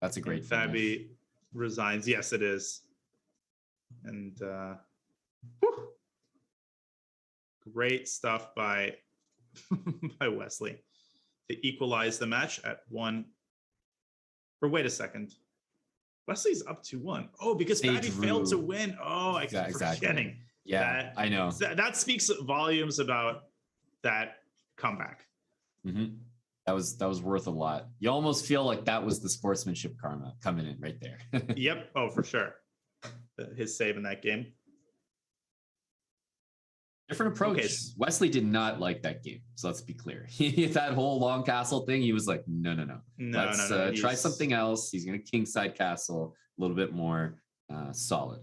That's a great Fabi resigns. Yes, it is. And great stuff by by Wesley to equalize the match at 1. Or wait a second. Wesley's up 2-1. Oh, because Fabi failed to win. Oh, I keep forgetting. Yeah, I know. That speaks volumes about that comeback. That was worth a lot. You almost feel like that was the sportsmanship karma coming in right there. Yep. Oh, for sure. His save in that game. Different approach. Okay. Wesley did not like that game. So let's be clear. That whole long castle thing, he was like, no. Let's try something else. He's going to kingside castle a little bit more solid.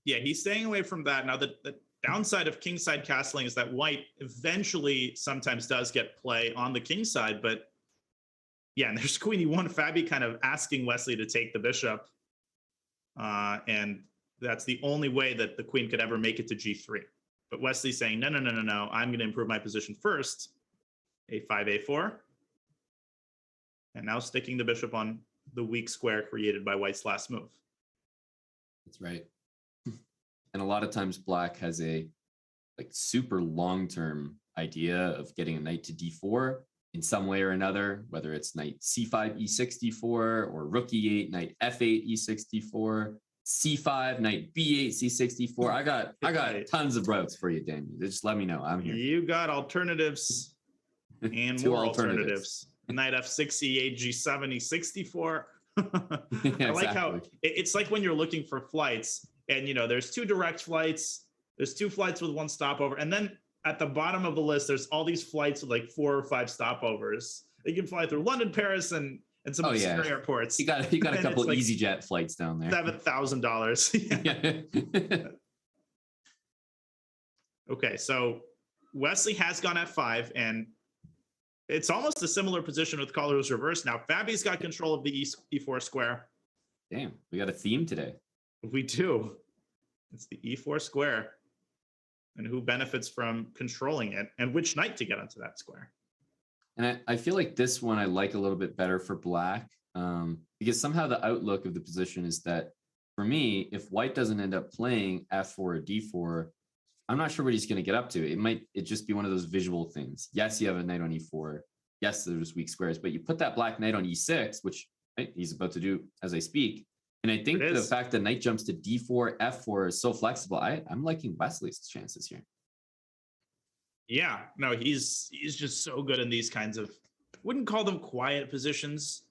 Yeah, he's staying away from that. Now, the downside of kingside castling is that white eventually sometimes does get play on the king side. But yeah, and there's queen e1, Fabi kind of asking Wesley to take the bishop. And that's the only way that the queen could ever make it to g3. But Wesley's saying, no, I'm going to improve my position first. a5, a4. And now sticking the bishop on the weak square created by white's last move. That's right. And a lot of times black has a super long-term idea of getting a knight to d4 in some way or another, whether it's knight c5, e6, d4, or rook e8, knight f8, e6, d4, c5, knight b8, c6, d4. I got tons of routes for you, Daniel. Just let me know. I'm here. You got alternatives and more alternatives. Knight f6, e8, g7, e6, d4. I like how it's like when you're looking for flights and, there's 2 direct flights, there's 2 flights with 1 stopover. And then at the bottom of the list, there's all these flights with 4 or 5 stopovers. You can fly through London, Paris, and some obscure airports. You got a couple EasyJet flights down there. $7,000. Okay, so Wesley has gone f5, and it's almost a similar position with colors reversed now. Fabi's got control of the e4 square. Damn, we got a theme today. We do. It's the e4 square. And who benefits from controlling it, and which knight to get onto that square. And I feel like this one I like a little bit better for black, because somehow the outlook of the position is that, for me, if white doesn't end up playing f4 or d4, I'm not sure what he's going to get up to. It just be one of those visual things. Yes, you have a knight on e4. Yes, there's weak squares, but you put that black knight on e6, which he's about to do as I speak. And I think the fact that knight jumps to d4, f4 is so flexible. I'm liking Wesley's chances here. Yeah, no, he's just so good in these kinds of, wouldn't call them quiet positions,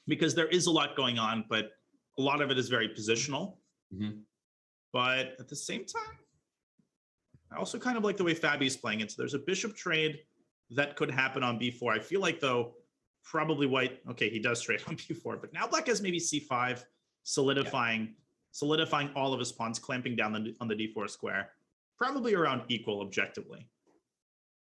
because there is a lot going on, but a lot of it is very positional. But at the same time, I also kind of like the way Fabi's playing it. So there's a bishop trade that could happen on b4. I feel like, though, probably white, okay, he does trade on b4, but now black has maybe c5, solidifying all of his pawns, clamping down on the d4 square, probably around equal objectively.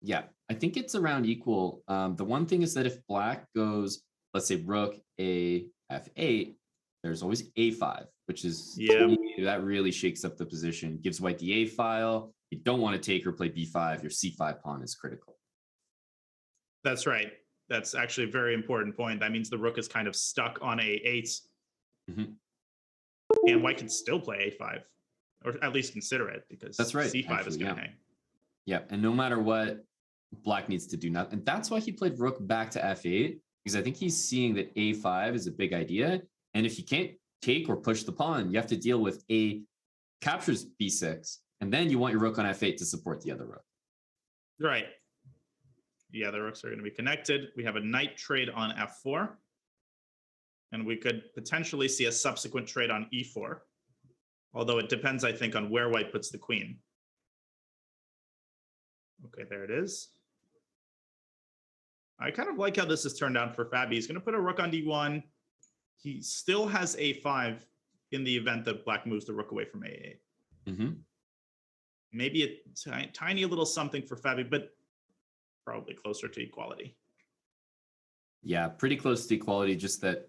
Yeah, I think it's around equal. The one thing is that if black goes, let's say rook a f8, there's always a5, which is that really shakes up the position, gives white the a file. You don't want to take or play b5. Your c5 pawn is critical. That's right. That's actually a very important point. That means the rook is kind of stuck on a8. And white can still play a5, or at least consider it, because that's right. c5 is going to hang. Yeah, and no matter what, black needs to do nothing. And that's why he played rook back to f8, because I think he's seeing that a5 is a big idea. And if you can't take or push the pawn, you have to deal with a captures b6, and then you want your rook on f8 to support the other rook. Right. Yeah, the rooks are going to be connected. We have a knight trade on f4. And we could potentially see a subsequent trade on e4. Although it depends, I think, on where white puts the queen. Okay, there it is. I kind of like how this has turned out for Fabi. He's going to put a rook on d1. He still has a5 in the event that black moves the rook away from a8. Maybe a tiny little something for Fabi, but probably closer to equality. Yeah, pretty close to equality, just that,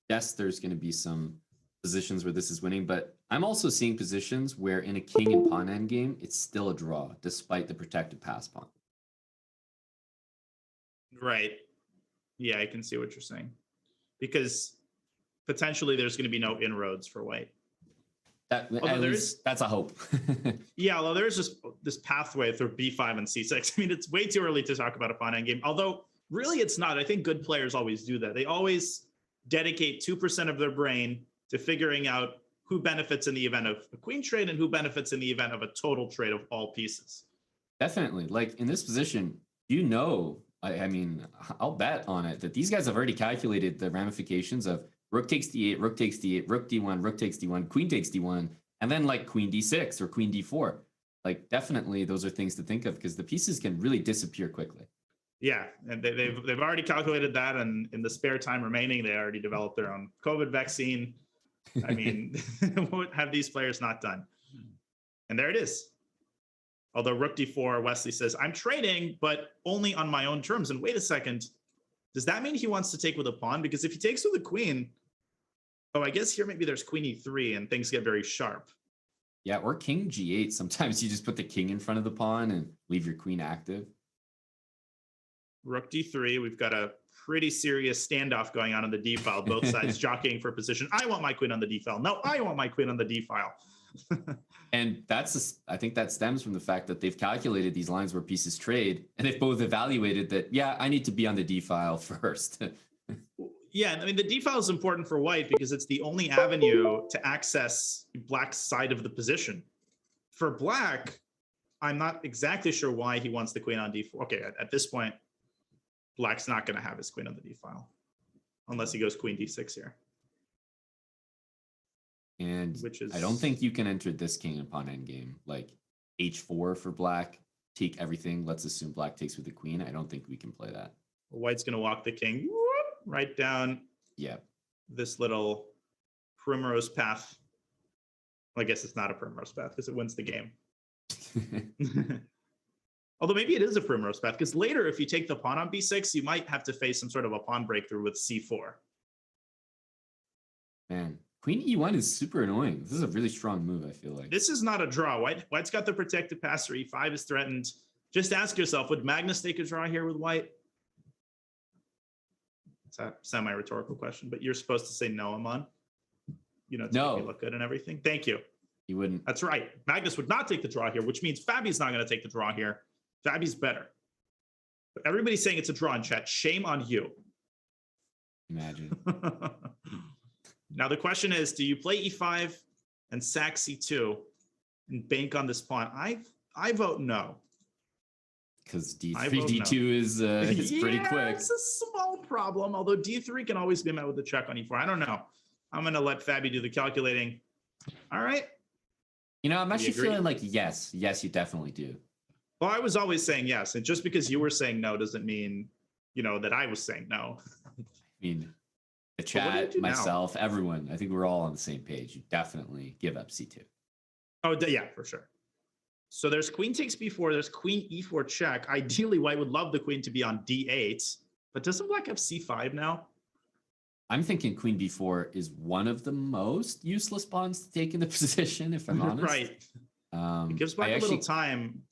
yes, there's going to be some positions where this is winning, but I'm also seeing positions where in a king and pawn endgame, it's still a draw, despite the protected pass pawn. Right. Yeah, I can see what you're saying. because potentially there's going to be no inroads for white. That's a hope. Yeah, although there's just this pathway through b5 and c6. I mean, it's way too early to talk about a pawn endgame, although really it's not. I think good players always do that. They always dedicate 2% of their brain to figuring out who benefits in the event of a queen trade and who benefits in the event of a total trade of all pieces. Definitely. Like in this position, I mean, I'll bet on it that these guys have already calculated the ramifications of rook takes d8, rook takes d8, rook d1, rook takes d1, queen takes d1, and then like queen d6 or queen d4. Like definitely those are things to think of because the pieces can really disappear quickly. Yeah, and they've already calculated that, and in the spare time remaining, they already developed their own COVID vaccine. I mean, what have these players not done? And there it is. Although rook d4, Wesley says, I'm trading, but only on my own terms. And wait a second, does that mean he wants to take with a pawn? Because if he takes with a queen, oh, I guess here maybe there's queen e3 and things get very sharp. Yeah, or king g8. Sometimes you just put the king in front of the pawn and leave your queen active. Rook d3, we've got a pretty serious standoff going on the d file. Both sides jockeying for position. I want my queen on the d file. No, I want my queen on the d file. And I think that stems from the fact that they've calculated these lines where pieces trade, and they've both evaluated that, yeah, I need to be on the d file first. Yeah, I mean, the d file is important for white because it's the only avenue to access black's side of the position. For black, I'm not exactly sure why he wants the queen on d4. Okay, at this point, black's not going to have his queen on the d file unless he goes queen d6 here. And I don't think you can enter this king and pawn endgame. Like h4 for black, take everything. Let's assume black takes with the queen. I don't think we can play that. White's going to walk the king right down this little primrose path. Well, I guess it's not a primrose path because it wins the game. Although maybe it is a primrose path because later if you take the pawn on b6, you might have to face some sort of a pawn breakthrough with c4. Man, queen e1 is super annoying. This is a really strong move, I feel like. This is not a draw. White's got the protected passer. e5 is threatened. Just ask yourself, would Magnus take a draw here with white? It's a semi-rhetorical question, but you're supposed to say no, Aman. You know, to make me look good and everything. Thank you. He wouldn't. That's right. Magnus would not take the draw here, which means Fabi's not going to take the draw here. Fabi's better. But everybody's saying it's a draw in chat. Shame on you. Imagine. Now the question is, do you play e5 and sack c2 and bank on this pawn? I vote no. Because d3, d2 is pretty quick. It's a small problem, although d3 can always be met with a check on e4. I don't know. I'm going to let Fabi do the calculating. All right. You know, I'm actually feeling like yes. Yes, you definitely do. Well, I was always saying yes. And just because you were saying no doesn't mean, you know, that I was saying no. I mean, the chat, myself, everyone, I think we're all on the same page. You definitely give up c2. Oh, yeah, for sure. So there's queen takes b4. There's queen e4 check. Ideally, white would love the queen to be on d8. But doesn't black have c5 now? I'm thinking queen b4 is one of the most useless pawns to take in the position, if I'm honest. Right. It gives black a little time.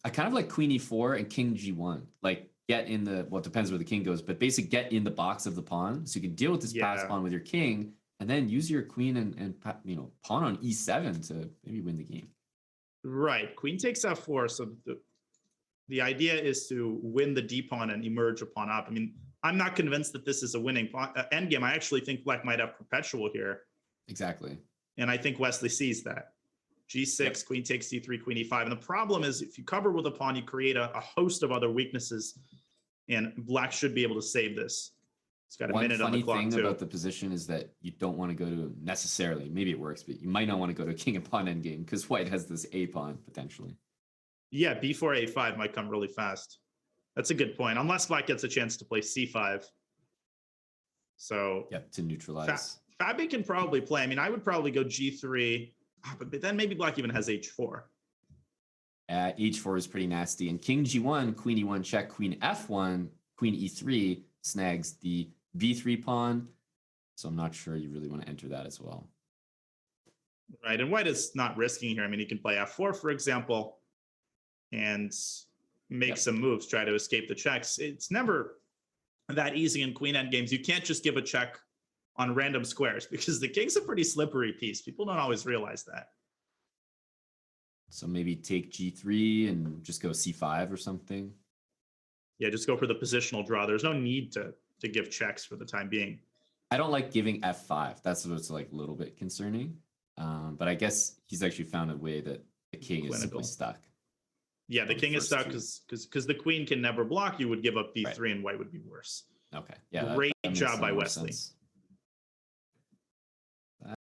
I kind of like queen e4 and king g1. Like get in the, well, it depends where the king goes, but basically get in the box of the pawn. So you can deal with this pass pawn with your king and then use your queen and you know, pawn on e7 to maybe win the game. Right. Queen takes f4. So the idea is to win the d pawn and emerge a pawn up. I mean, I'm not convinced that this is a winning endgame. I actually think black might have perpetual here. Exactly. And I think Wesley sees that. G6, queen takes c3, queen e5. And the problem is if you cover with a pawn, you create a host of other weaknesses. And black should be able to save this. It's got a minute on the clock. One funny thing about the position is that you don't want to go to necessarily, maybe it works, but you might not want to go to a king and pawn endgame because white has this a pawn potentially. Yeah, b4, a5 might come really fast. That's a good point, unless black gets a chance to play c5. So to neutralize. Fabi can probably play. I mean, I would probably go g3, but then maybe black even has h4. H4 is pretty nasty. And king g1, queen e1 check, queen f1, queen e3 snags the b3 pawn. So I'm not sure you really want to enter that as well. Right, and white is not risking here. I mean, he can play f4, for example, and make some moves, try to escape the checks. It's never that easy in queen endgames. You can't just give a check on random squares because the king's a pretty slippery piece. People don't always realize that. So maybe take g3 and just go c5 or something. Yeah, just go for the positional draw. There's no need to give checks for the time being. I don't like giving f5. That's what's like a little bit concerning. But I guess he's actually found a way that the king is simply stuck. Yeah, the king is stuck because the queen can never block. You would give up b3 and white would be worse. Okay. Yeah. Great job by Wesley. Sense.